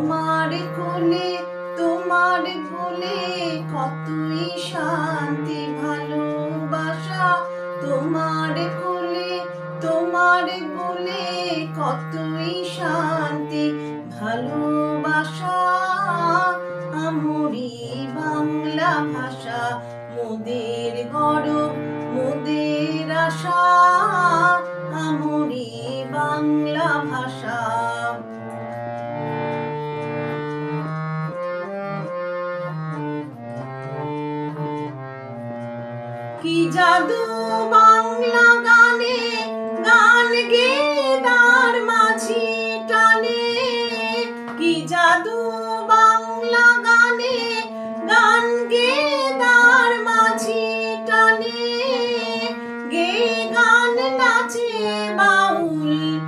তোমার কোলে তোমার কোলে কতই শান্তি ভালোবাসা। তোমার কোলে তোমার কোলে কতই শান্তি ভালোবাসা। আমরি বাংলা ভাষা মোদের গর্ব মোদের আশা। আমরি বাংলা ভাষা। কি জাদু বাংলা গানে, গান গেয়ে তার মাঝি টানে। কি জাদু বাংলা গানে, গান গেয়ে তার মাঝি টানে। গেয়ে গান নাচে বাউল,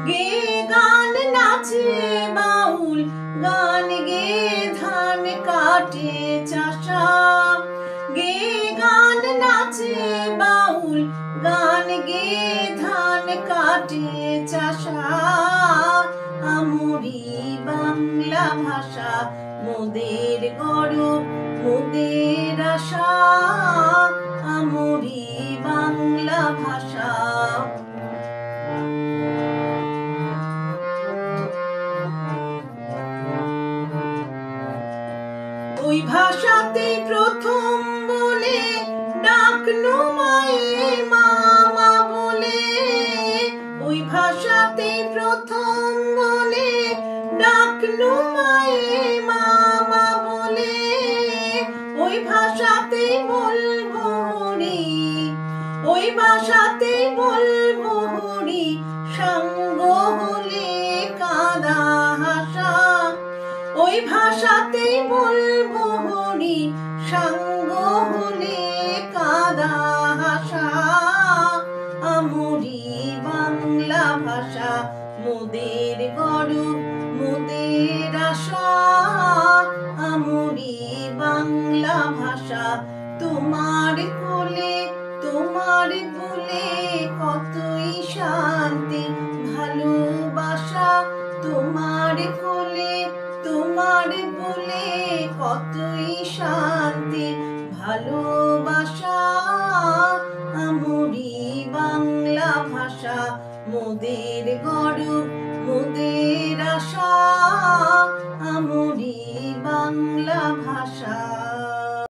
গেয়ে গান নাচে বাউল, গান গেয়ে ধান কাটে চাষা। গেয়ে গান নাচে বাউল, গান গেয়ে ধান কাটে চাষা। আমরি বাংলা ভাষা মোদের গর্ব মোদের আশা। আমরি বাংলা ভাষা। ওই ভাষাতে প্রথম বলে ডাকনু মায়ের মামা বলে। ওই ভাষাতে প্রথম বলে ডাকনু মায়ের মামা বলে। ওই ভাষাতেই বলবো হরি, ওই ভাষাতেই বলবো হরি, সাঙ্গ হলে কাঁদা হাসা। ওই ভাষাতেই বলবো হরি, সাঙ্গ হলে কাঁদা হাসা। আমরি বাংলা ভাষা মোদের গর্ব মোদের আশা। আমরি বাংলা ভাষা। তোমার কোলে তোমার কোলে কতই শান্তি ভালোবাসা। তোমার কোলে তোমার কোলে কতই শান্তি ভালোবাসা। আমরি বাংলা ভাষা মোদের গর্ব মোদের আশা। আমরি বাংলা ভাষা।